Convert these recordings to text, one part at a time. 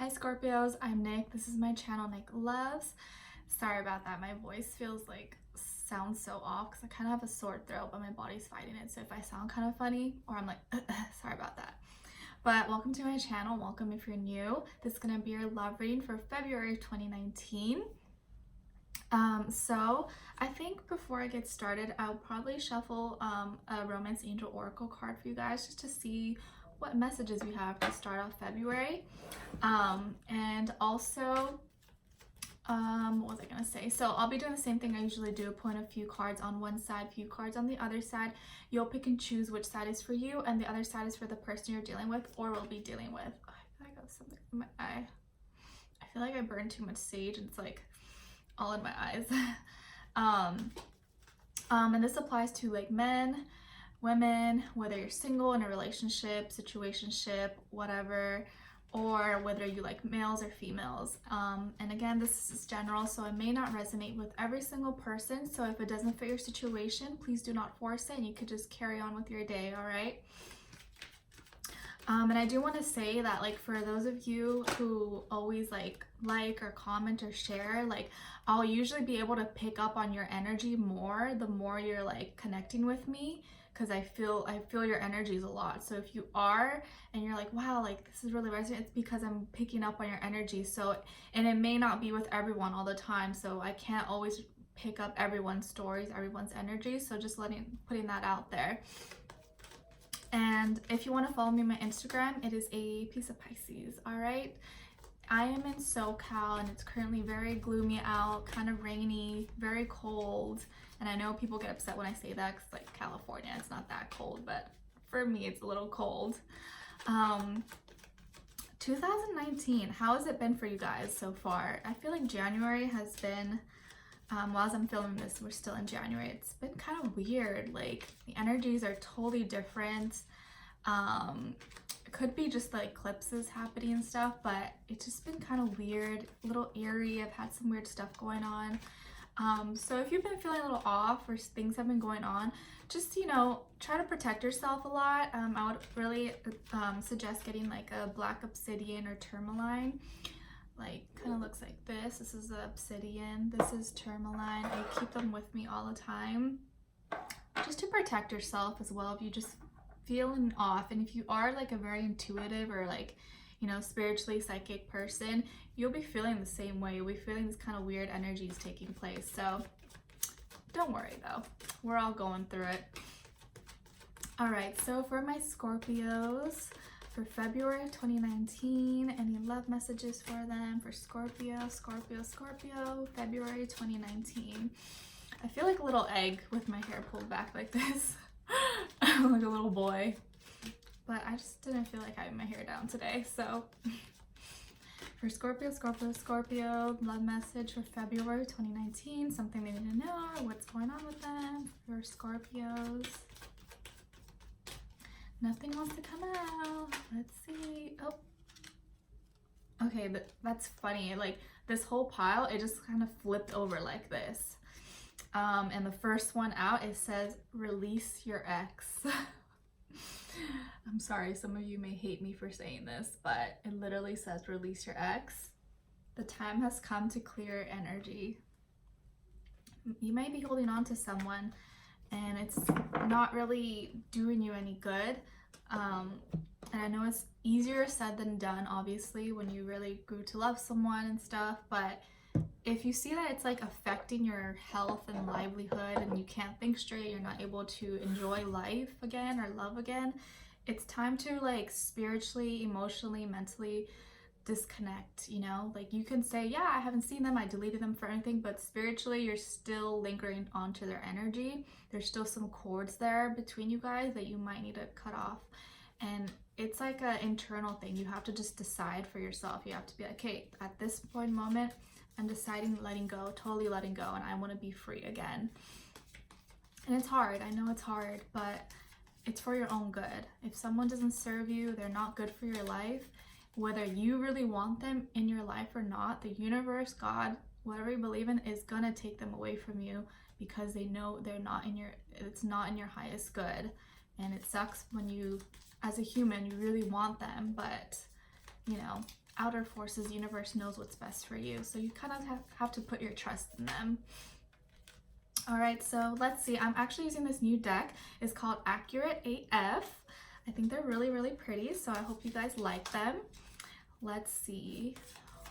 Hi Scorpios, I'm Nick. This is my channel, NicLoves. Sorry about that. My voice sounds so off because I kind of have a sore throat, but my body's fighting it. So if I sound kind of funny or I'm like, sorry about that. But welcome to my channel. Welcome if you're new. This is going to be your love reading for February 2019. So I think before I get started, I'll probably shuffle a Romance Angel Oracle card for you guys just to see what messages we have to start off February. And also, what was I gonna say? So I'll be doing the same thing I usually do, point a few cards on one side, few cards on the other side. You'll pick and choose which side is for you, and the other side is for the person you're dealing with or will be dealing with. Oh, I feel like I got something in my eye. I feel like I burned too much sage and it's like all in my eyes. And this applies to like men, women, whether you're single, in a relationship, situationship, whatever, or whether you like males or females. And again, this is general, so it may not resonate with every single person. So if it doesn't fit your situation, please do not force it and you could just carry on with your day, all right? And I do want to say that, like, for those of you who always like or comment or share, like, I'll usually be able to pick up on your energy more the more you're like connecting with me, because I feel your energies a lot. So if you are and you're like, wow, like this is really resonating, it's because I'm picking up on your energy. So, and it may not be with everyone all the time, so I can't always pick up everyone's stories, everyone's energy. So just putting that out there. And if you want to follow me on my Instagram, it is a piece of Pisces, all right? I am in SoCal and it's currently very gloomy out, kind of rainy, very cold. And I know people get upset when I say that because like California, it's not that cold, but for me, it's a little cold. 2019, how has it been for you guys so far? I feel like January has been, while I'm filming this, we're still in January. It's been kind of weird. Like the energies are totally different. It could be just the eclipses happening and stuff, but it's just been kind of weird, a little eerie. I've had some weird stuff going on. So if you've been feeling a little off or things have been going on, just, you know, try to protect yourself a lot. I would really suggest getting like a black obsidian or tourmaline. Like, kind of looks like this. This is the obsidian. This is tourmaline. I keep them with me all the time just to protect yourself as well if you just feeling off. And if you are like a very intuitive or like, you know, spiritually psychic person, you'll be feeling the same way. You'll be feeling these kind of weird energies taking place. So don't worry though, we're all going through it. All right, so for my Scorpios for February 2019, any love messages for them, for Scorpio, February 2019. I feel like a little egg with my hair pulled back like this. Like a little boy. But I just didn't feel like having my hair down today, so. For Scorpio, love message for February 2019, something they need to know, what's going on with them. For Scorpios. Nothing wants to come out. Let's see. Oh. Okay, that's funny. Like, this whole pile, it just kind of flipped over like this. And the first one out, it says, release your ex. I'm sorry, some of you may hate me for saying this, but it literally says, release your ex. The time has come to clear energy. You may be holding on to someone and it's not really doing you any good. And I know it's easier said than done, obviously, when you really grew to love someone and stuff, but if you see that it's like affecting your health and livelihood and you can't think straight, you're not able to enjoy life again or love again, it's time to like spiritually, emotionally, mentally disconnect, you know? Like, you can say, yeah, I haven't seen them, I deleted them for anything, but spiritually you're still lingering onto their energy. There's still some cords there between you guys that you might need to cut off. And it's like an internal thing. You have to just decide for yourself. You have to be like, okay, at this point moment, I'm deciding letting go, totally letting go, and I want to be free again. And it's hard. I know it's hard, but it's for your own good. If someone doesn't serve you, they're not good for your life, whether you really want them in your life or not, the universe, God, whatever you believe in, is gonna take them away from you because they know it's not in your highest good. And it sucks when you, as a human, you really want them, but you know, outer forces, universe knows what's best for you. So you kind of have to put your trust in them. All right, so let's see. I'm actually using this new deck. It's called Accurate AF. I think they're really, really pretty, so I hope you guys like them. Let's see.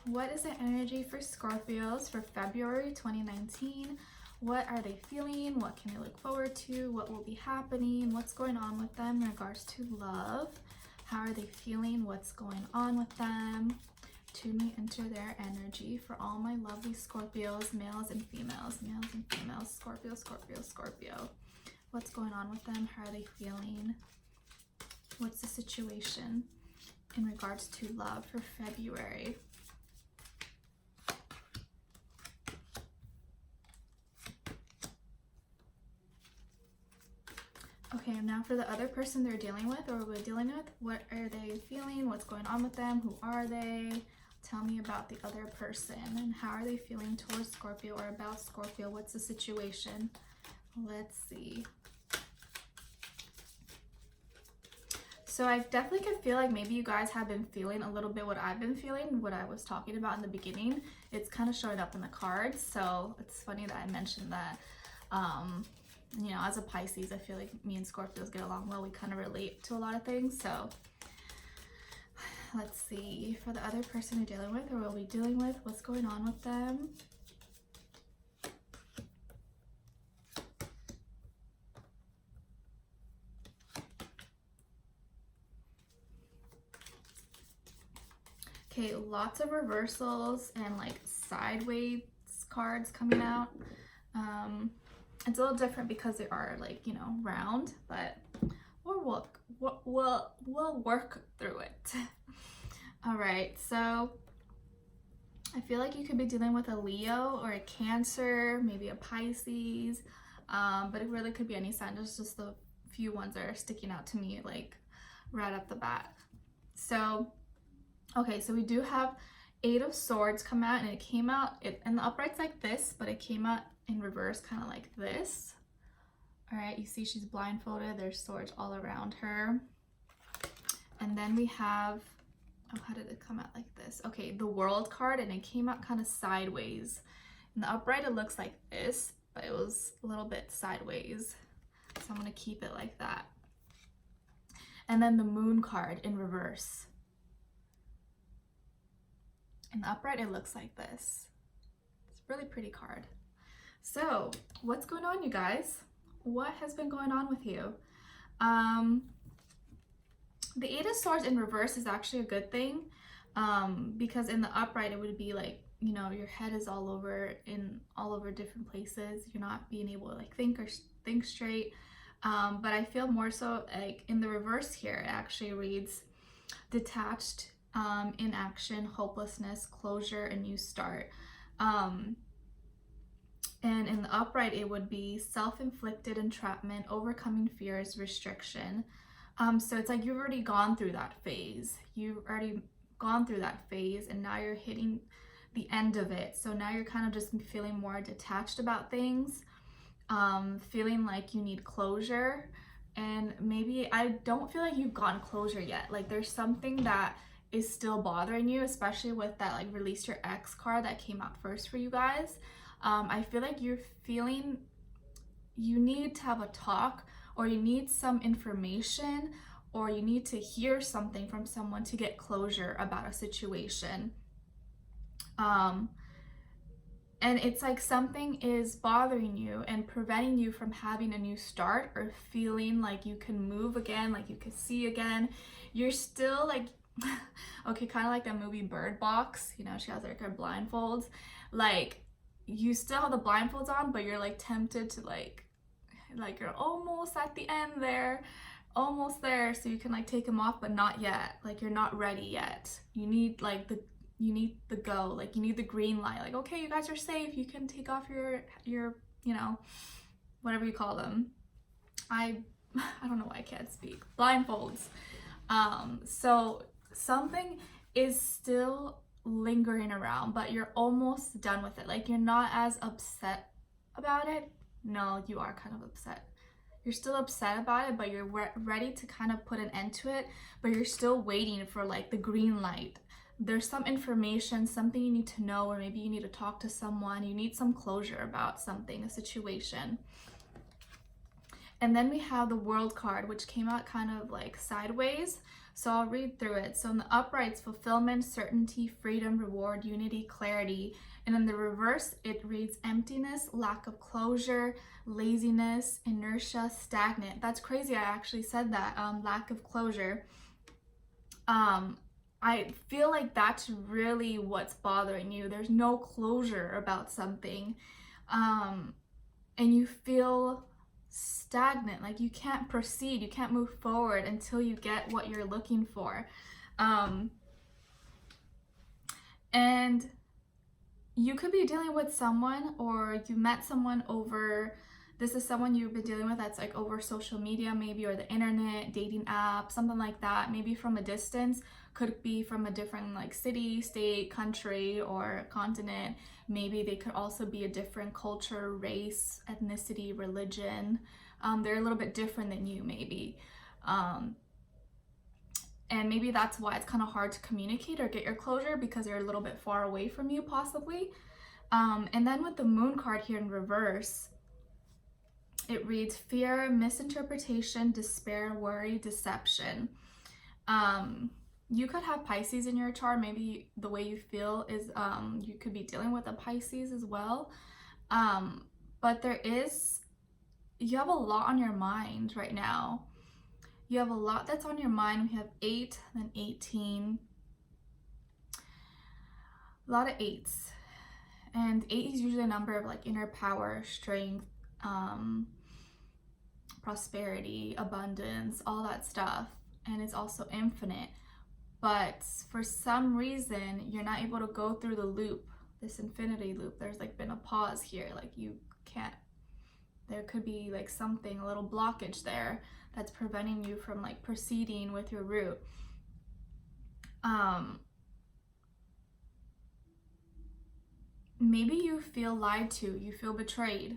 What is the energy for Scorpios for February 2019? What are they feeling? What can they look forward to? What will be happening? What's going on with them in regards to love? How are they feeling? What's going on with them? Tune me into their energy for all my lovely Scorpios, males and females, Scorpio, Scorpio, Scorpio. What's going on with them? How are they feeling? What's the situation in regards to love for February? Okay, and now for the other person they're dealing with or we're dealing with, what are they feeling? What's going on with them? Who are they? Tell me about the other person and how are they feeling towards Scorpio or about Scorpio? What's the situation? Let's see. So I definitely can feel like maybe you guys have been feeling a little bit what I've been feeling, what I was talking about in the beginning. It's kind of showing up in the cards. So it's funny that I mentioned that. You know, as a Pisces, I feel like me and Scorpios get along well. We kind of relate to a lot of things. So let's see, for the other person you're dealing with or will be dealing with, what's going on with them? Okay, lots of reversals and like sideways cards coming out. It's a little different because they are like, you know, round, but we'll work through it. All right, so I feel like you could be dealing with a Leo or a Cancer, maybe a Pisces, but it really could be any sign. There's just the few ones that are sticking out to me like right at the bat. So, okay, so we do have 8 of Swords come out, and it came out in the uprights like this, but it came out in reverse kind of like this. All right, you see she's blindfolded. There's swords all around her. And then we have, oh, how did it come out like this? Okay, the World card, and it came out kind of sideways. In the upright, it looks like this, but it was a little bit sideways. So I'm gonna keep it like that. And then the Moon card in reverse. In the upright, it looks like this. It's a really pretty card. So what's going on, you guys? What has been going on with you? The 8 of Swords in reverse is actually a good thing, because in the upright it would be like, you know, your head is all over different places. You're not being able to like think straight. But I feel more so like in the reverse here, it actually reads detached, inaction, hopelessness, closure, a new start. And in the upright, it would be self-inflicted entrapment, overcoming fears, restriction. So it's like you've already gone through that phase. And now you're hitting the end of it. So now you're kind of just feeling more detached about things, feeling like you need closure. And maybe I don't feel like you've gotten closure yet. Like there's something that is still bothering you, especially with that like release your ex card that came out first for you guys. I feel like you're feeling you need to have a talk, or you need some information, or you need to hear something from someone to get closure about a situation. And it's like something is bothering you and preventing you from having a new start or feeling like you can move again, like you can see again. You're still like, okay, kind of like that movie Bird Box, you know, she has like her blindfolds. Like, you still have the blindfolds on, but you're like tempted to like you're almost at the end there, almost there, so you can like take them off, but not yet. Like you're not ready yet. You need like you need the go, like you need the green light. Like, okay, you guys are safe. You can take off your you know, whatever you call them. I don't know why I can't speak. Blindfolds. So something is still lingering around, but you're almost done with it. Like you're not as upset about it. No, you are kind of upset. You're still upset about it, but you're ready to kind of put an end to it, but you're still waiting for like the green light there's some information, something you need to know, or maybe you need to talk to someone. You need some closure about something, a situation. And then we have the World card, which came out kind of like sideways. So I'll read through it. So in the uprights, fulfillment, certainty, freedom, reward, unity, clarity. And in the reverse, it reads emptiness, lack of closure, laziness, inertia, stagnant. That's crazy. I actually said that. Lack of closure. I feel like that's really what's bothering you. There's no closure about something. And you feel stagnant, like you can't proceed, you can't move forward until you get what you're looking for. And you could be dealing with someone, or you met someone over, this is someone you've been dealing with that's like over social media maybe, or the internet, dating app, something like that, maybe from a distance. Could be from a different like city, state, country, or continent. Maybe they could also be a different culture, race, ethnicity, religion. They're a little bit different than you maybe. And maybe that's why it's kind of hard to communicate or get your closure, because they're a little bit far away from you possibly. And then with the Moon card here in reverse, it reads fear, misinterpretation, despair, worry, deception. You could have Pisces in your chart. Maybe the way you feel is you could be dealing with a Pisces as well. But you have a lot on your mind right now. You have a lot that's on your mind. We have 8, then 18. A lot of 8s. And 8 is usually a number of like inner power, strength, prosperity, abundance, all that stuff. And it's also infinite. But for some reason, you're not able to go through the loop, this infinity loop. There's like been a pause here, like you can't, there could be like something, a little blockage there that's preventing you from like proceeding with your route. Maybe you feel lied to, you feel betrayed.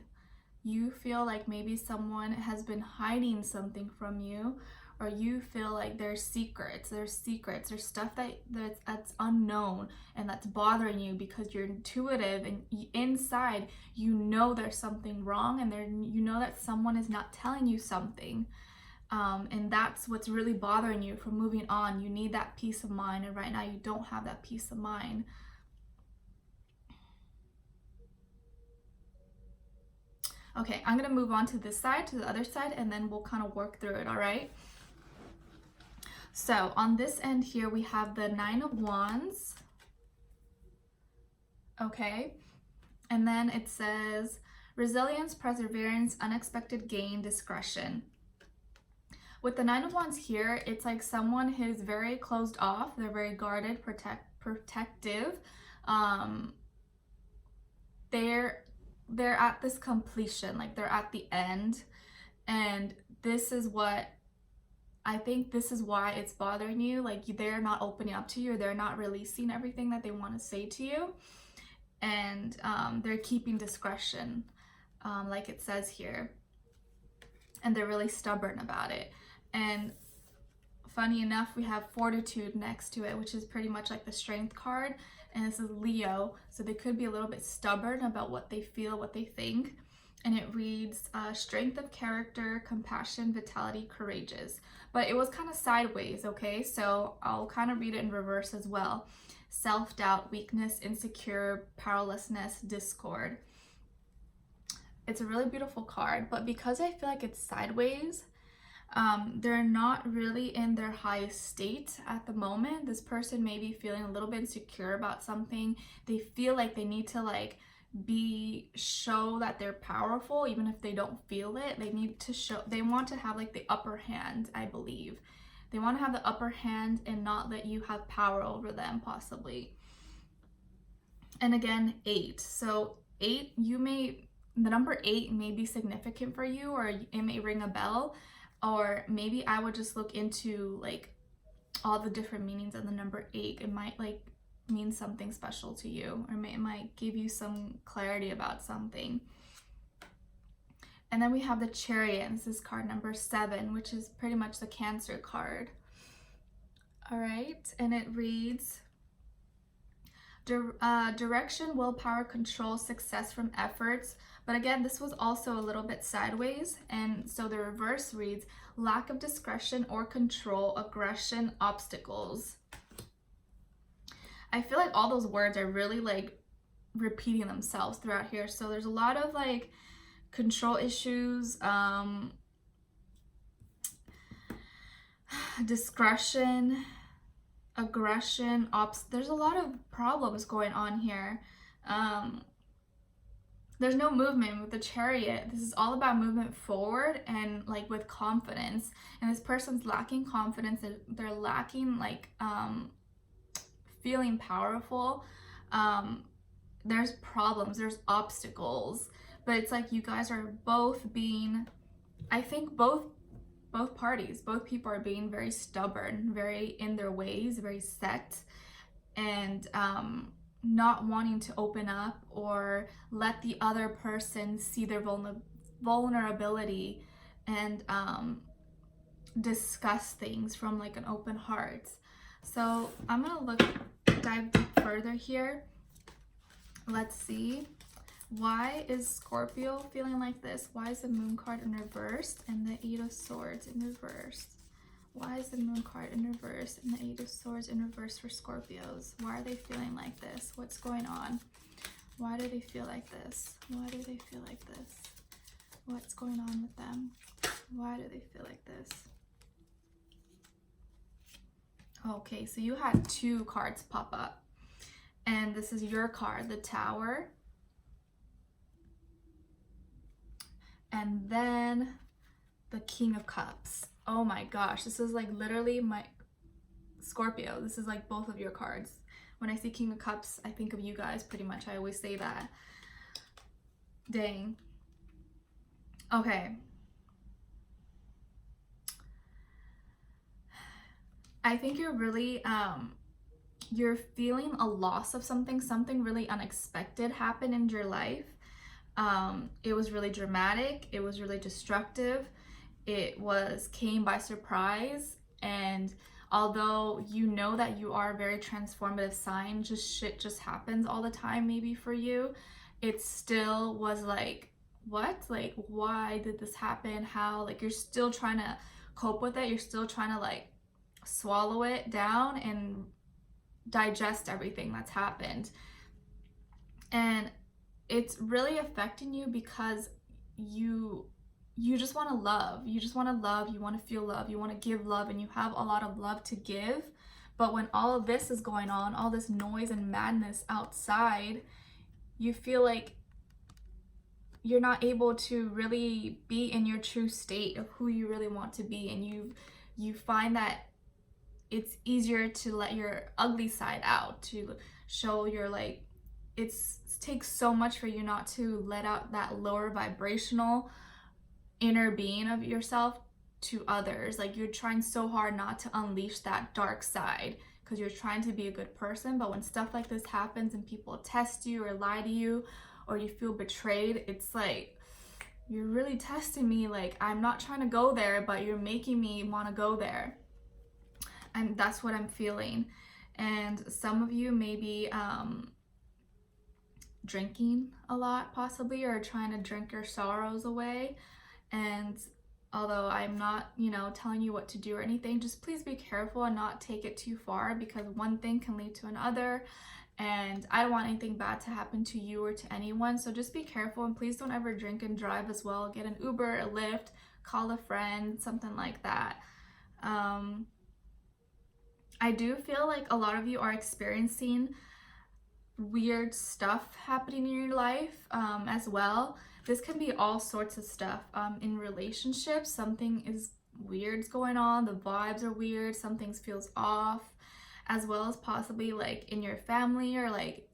You feel like maybe someone has been hiding something from you, or you feel like there's secrets, there's stuff that's unknown and that's bothering you because you're intuitive and inside you know there's something wrong, and you know that someone is not telling you something. And that's what's really bothering you from moving on. You need that peace of mind, and right now you don't have that peace of mind. Okay, I'm gonna move on to this side, to the other side, and then we'll kind of work through it, all right? So on this end here, we have the 9 of Wands. Okay, and then it says resilience, perseverance, unexpected gain, discretion. With the 9 of Wands here, it's like someone who's very closed off. They're very guarded, protective. They're at this completion, like they're at the end. And this is what I think, this is why it's bothering you. Like they're not opening up to you, or they're not releasing everything that they want to say to you. And they're keeping discretion, like it says here. And they're really stubborn about it. And funny enough, we have fortitude next to it, which is pretty much like the strength card. And this is Leo, so they could be a little bit stubborn about what they feel, what they think. And it reads strength of character, compassion, vitality, courageous. But it was kind of sideways, okay? So I'll kind of read it in reverse as well. Self-doubt, weakness, insecure, powerlessness, discord. It's a really beautiful card, but because I feel like it's sideways, they're not really in their highest state at the moment. This person may be feeling a little bit insecure about something. They feel like they need to like show that they're powerful, even if they don't feel it. They need to show, they want to have like the upper hand, I believe. They want to have the upper hand and not let you have power over them, possibly. And again, 8. So 8, the number 8 may be significant for you, or it may ring a bell. Or maybe I would just look into like all the different meanings of the number 8. It might like mean something special to you, or it might give you some clarity about something. And then we have the Chariot. This is card number 7, which is pretty much the Cancer card. All right, and it reads Direction, willpower, control, success from efforts. But again, this was also a little bit sideways. And so the reverse reads lack of discretion or control, aggression, obstacles. I feel like all those words are really like repeating themselves throughout here. So there's a lot of like control issues, discretion, aggression, there's a lot of problems going on here. There's no movement with the Chariot. This is all about movement forward and like with confidence. And this person's lacking confidence. They're lacking like feeling powerful. There's problems, there's obstacles, but it's like you guys are both being, I think both parties, both people are being very stubborn, very in their ways, very set, and not wanting to open up or let the other person see their vulnerability and discuss things from like an open heart. So I'm gonna dive deep further here. Let's see. Why is Scorpio feeling like this? Why is the Moon card in reverse and the Eight of Swords in reverse? Why is the Moon card in reverse and the Eight of Swords in reverse for Scorpios? Why are they feeling like this? What's going on? Why do they feel like this? Why do they feel like this? What's going on with them? Why do they feel like this? Okay, so you had two cards pop up. And this is your card, the Tower. And then the King of Cups. Oh my gosh, this is like literally my Scorpio. This is like both of your cards. When I see King of Cups, I think of you guys pretty much. I always say that. Dang. Okay. I think you're really, you're feeling a loss of something. Something really unexpected happened in your life. It was really dramatic. It was really destructive. It came by surprise. And although you know that you are a very transformative sign, shit just happens all the time maybe for you, it still was like, what? Like, why did this happen? How? Like, you're still trying to cope with it. You're still trying to like swallow it down and digest everything that's happened. And it's really affecting you because you just want to love. You just want to love. You want to feel love. You want to give love, and you have a lot of love to give. But when all of this is going on, all this noise and madness outside, you feel like you're not able to really be in your true state of who you really want to be. And you find that it's easier to let your ugly side out, to show your like, it takes so much for you not to let out that lower vibrational inner being of yourself to others. Like, you're trying so hard not to unleash that dark side because you're trying to be a good person. But when stuff like this happens and people test you or lie to you or you feel betrayed, it's like, you're really testing me. Like, I'm not trying to go there, but you're making me want to go there. And that's what I'm feeling. And some of you may be drinking a lot possibly, or trying to drink your sorrows away. And although I'm not, telling you what to do or anything, just please be careful and not take it too far, because one thing can lead to another. And I don't want anything bad to happen to you or to anyone. So just be careful, and please don't ever drink and drive as well. Get an Uber, a Lyft, call a friend, something like that. I do feel like a lot of you are experiencing weird stuff happening in your life as well. This can be all sorts of stuff. In relationships, something is weird's going on. The vibes are weird. Something feels off, as well as possibly like in your family or like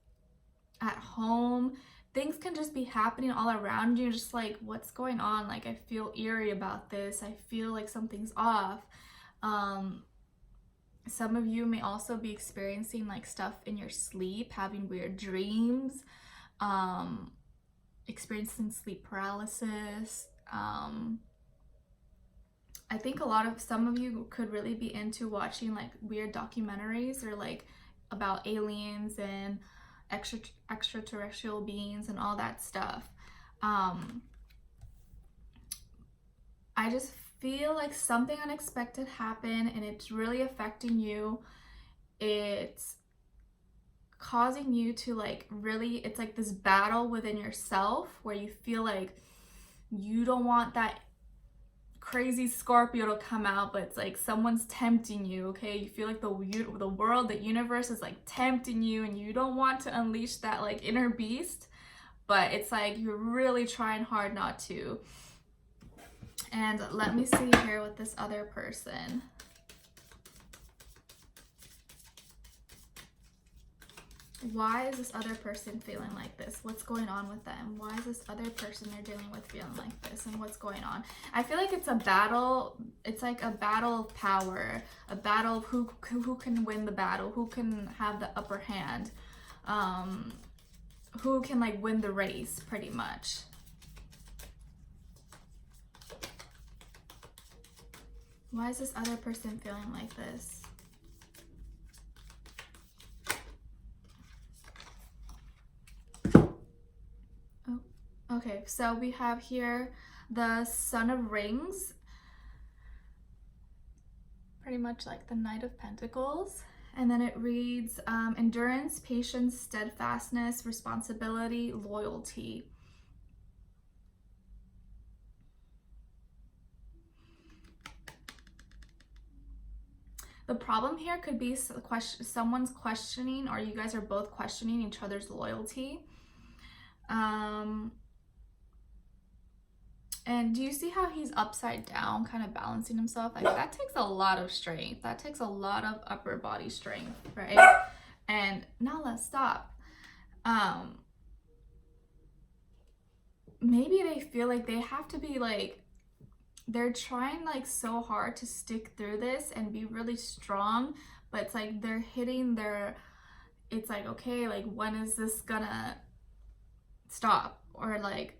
at home. Things can just be happening all around you. Just like, what's going on? Like, I feel eerie about this. I feel like something's off. Some of you may also be experiencing like stuff in your sleep, having weird dreams, experiencing sleep paralysis. I think some of you could really be into watching like weird documentaries or like about aliens and extraterrestrial beings and all that stuff. I just feel like something unexpected happened and it's really affecting you. It's causing you to like really, it's like this battle within yourself where you feel like you don't want that crazy Scorpio to come out, but it's like someone's tempting you, okay? You feel like the world, the universe is like tempting you and you don't want to unleash that like inner beast, but it's like you're really trying hard not to. And let me see here with this other person. Why is this other person feeling like this? What's going on with them? Why is this other person they're dealing with feeling like this? And what's going on? I feel like it's a battle. It's like a battle of power. A battle of who can win the battle. Who can have the upper hand. Who can like win the race pretty much. Why is this other person feeling like this? Okay, so we have here the Son of Rings, pretty much like the Knight of Pentacles, and then it reads endurance, patience, steadfastness, responsibility, loyalty. The problem here could be someone's questioning, or you guys are both questioning each other's loyalty. And do you see how he's upside down, kind of balancing himself? Like that takes a lot of strength. That takes a lot of upper body strength, right? And now let's stop. Maybe they feel like they have to be like, they're trying like so hard to stick through this and be really strong, but it's like they're hitting their, it's like, okay, like when is this gonna stop? Or like,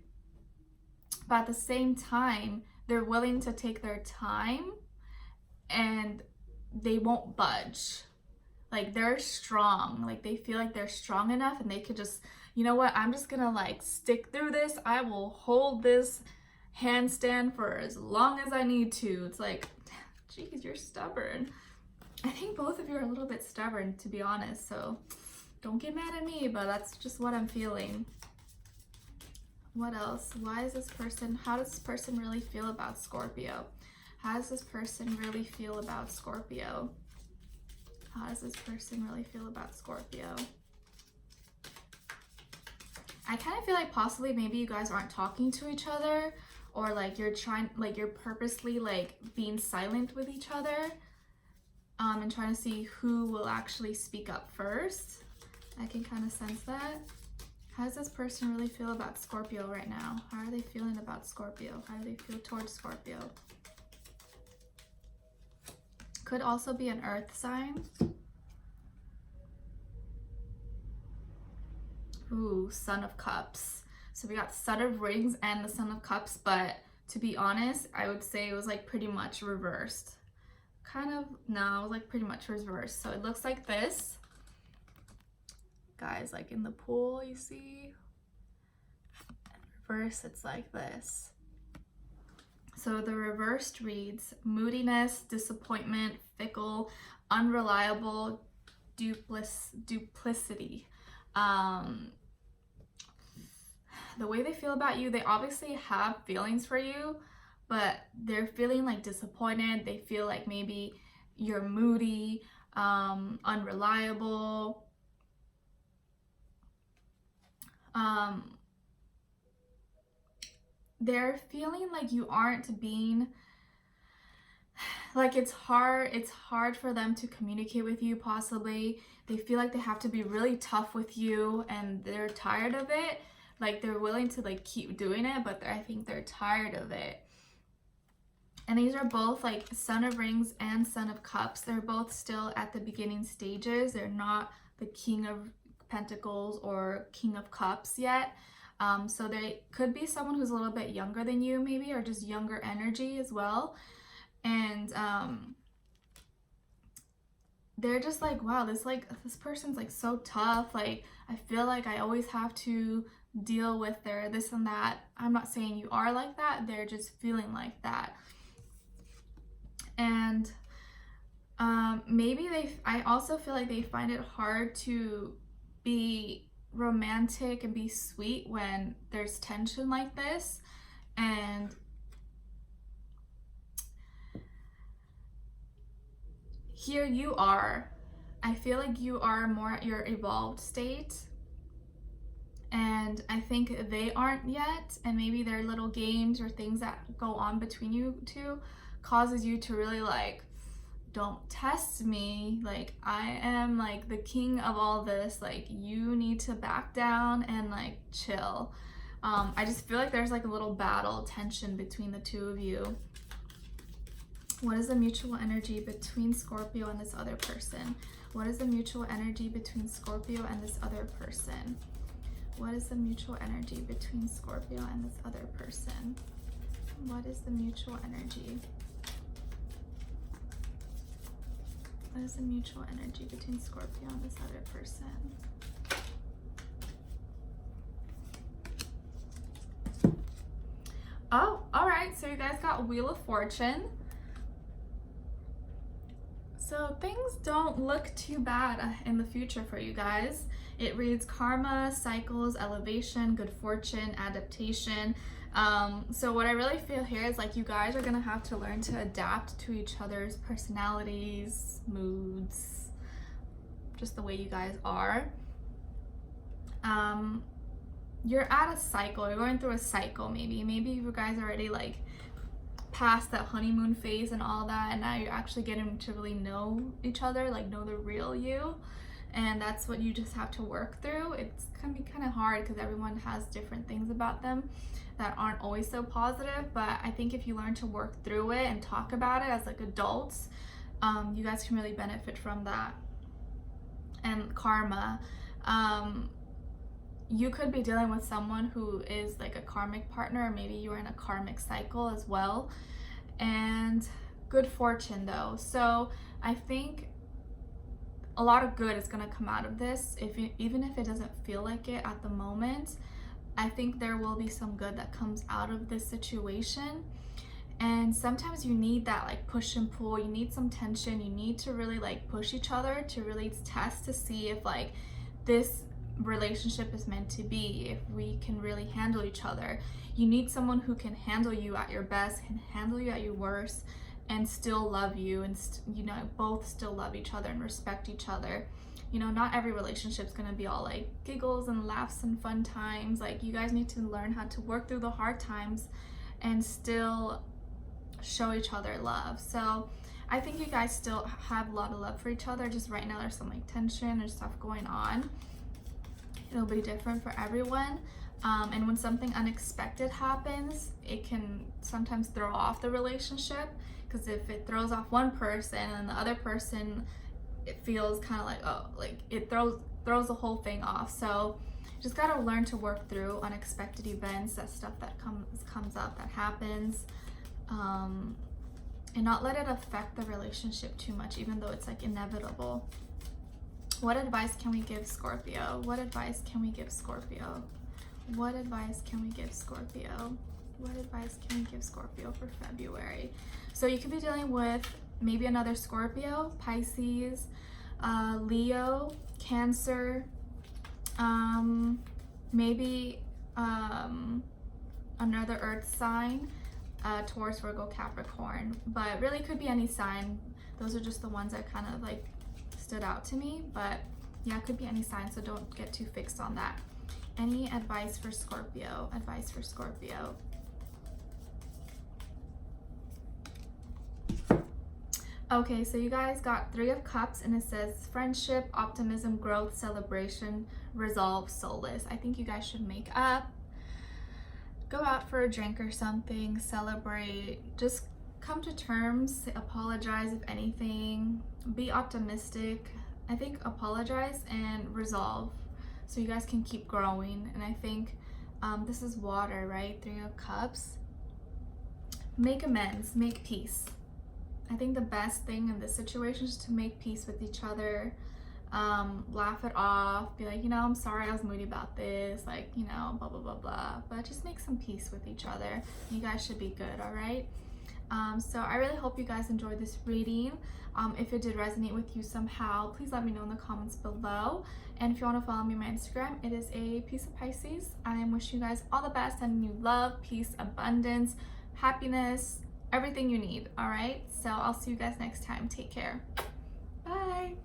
but at the same time, they're willing to take their time and they won't budge. Like they're strong, like they feel like they're strong enough and they could just, you know what, I'm just gonna like stick through this. I will hold this handstand for as long as I need to. It's like, geez, you're stubborn. I think both of you are a little bit stubborn, to be honest, so don't get mad at me, but that's just what I'm feeling. What else? Why is this person, how does this person really feel about Scorpio? How does this person really feel about Scorpio? How does this person really feel about Scorpio? I kind of feel like possibly maybe you guys aren't talking to each other, or like you're trying, like you're purposely like being silent with each other, and trying to see who will actually speak up first. I can kind of sense that. How does this person really feel about Scorpio right now? How are they feeling about Scorpio? How do they feel towards Scorpio? Could also be an earth sign. Ooh, Son of Cups. So we got Son of Rings and the Son of Cups, but to be honest, I would say it was like pretty much reversed. Kind of, no, it was like pretty much reversed. So it looks like this. Guys, like in the pool, you see? And reverse, it's like this. So the reversed reads moodiness, disappointment, fickle, unreliable, duplicity. The way they feel about you, they obviously have feelings for you, but they're feeling like disappointed. They feel like maybe you're moody, unreliable. They're feeling like you aren't being, like it's hard for them to communicate with you possibly. They feel like they have to be really tough with you and they're tired of it. Like they're willing to like keep doing it, but I think they're tired of it. And these are both like Son of Rings and Son of Cups. They're both still at the beginning stages. They're not the King of Pentacles or King of Cups yet. So they could be someone who's a little bit younger than you maybe, or just younger energy as well. And they're just like, wow, this person's like so tough. Like, I feel like I always have to deal with their this and that. I'm not saying you are like that. They're just feeling like that. And maybe I also feel like they find it hard to be romantic and be sweet when there's tension like this. And here you are. I feel like you are more at your evolved state. And I think they aren't yet. And maybe their little games or things that go on between you two causes you to really like, don't test me. Like, I am like the king of all this. Like, you need to back down and like chill. I just feel like there's like a little battle tension between the two of you. What is the mutual energy between Scorpio and this other person? What is the mutual energy between Scorpio and this other person? What is the mutual energy between Scorpio and this other person? What is the mutual energy? What is the mutual energy between Scorpio and this other person? Oh, all right. So you guys got Wheel of Fortune. So things don't look too bad in the future for you guys. It reads karma, cycles, elevation, good fortune, adaptation. So what I really feel here is like you guys are gonna have to learn to adapt to each other's personalities, moods, just the way you guys are. You're at a cycle, you're going through a cycle maybe. Maybe you guys are already like past that honeymoon phase and all that, and now you're actually getting to really know each other, like know the real you. And that's what you just have to work through. It's gonna be kind of hard because everyone has different things about them that aren't always so positive, but I think if you learn to work through it and talk about it as like adults, you guys can really benefit from that. And karma, you could be dealing with someone who is like a karmic partner, or maybe you're in a karmic cycle as well. And good fortune though. So I think a lot of good is going to come out of this. Even if it doesn't feel like it at the moment, I think there will be some good that comes out of this situation. And sometimes you need that like push and pull. You need some tension. You need to really like push each other to really test to see if like this relationship is meant to be, if we can really handle each other. You need someone who can handle you at your best, can handle you at your worst, and still love you, and you know, both still love each other and respect each other. You know, not every relationship's gonna be all like giggles and laughs and fun times. Like, you guys need to learn how to work through the hard times and still show each other love. So I think you guys still have a lot of love for each other. Just right now there's some like tension and stuff going on. It'll be different for everyone. And when something unexpected happens, it can sometimes throw off the relationship, because if it throws off one person and the other person, it feels kind of like, oh, like it throws the whole thing off. So just got to learn to work through unexpected events, that stuff that comes up, that happens, and not let it affect the relationship too much, even though it's like inevitable. What advice can we give Scorpio? What advice can we give Scorpio? What advice can we give Scorpio? What advice can we give Scorpio for February? So you could be dealing with maybe another Scorpio, Pisces, Leo, Cancer, maybe another earth sign, Taurus, Virgo, Capricorn, but really could be any sign. Those are just the ones that kind of like stood out to me, but yeah, it could be any sign, so don't get too fixed on that. Any advice for Scorpio? Advice for Scorpio. Okay, so you guys got 3 of Cups, and it says friendship, optimism, growth, celebration, resolve, solace. I think you guys should make up, go out for a drink or something, celebrate, just come to terms, apologize if anything, be optimistic. I think apologize and resolve so you guys can keep growing. And I think this is water, right? 3 of Cups. Make amends, make peace. I think the best thing in this situation is to make peace with each other. Laugh it off, be like, you know, I'm sorry I was moody about this, like, you know, blah blah blah blah, but just make some peace with each other. You guys should be good. All right. So I really hope you guys enjoyed this reading. If it did resonate with you somehow, please let me know in the comments below. And if you want to follow me on my Instagram, it is a piece of Pisces. I am wishing you guys all the best and you love, peace, abundance, happiness, everything you need. All right. So I'll see you guys next time. Take care. Bye.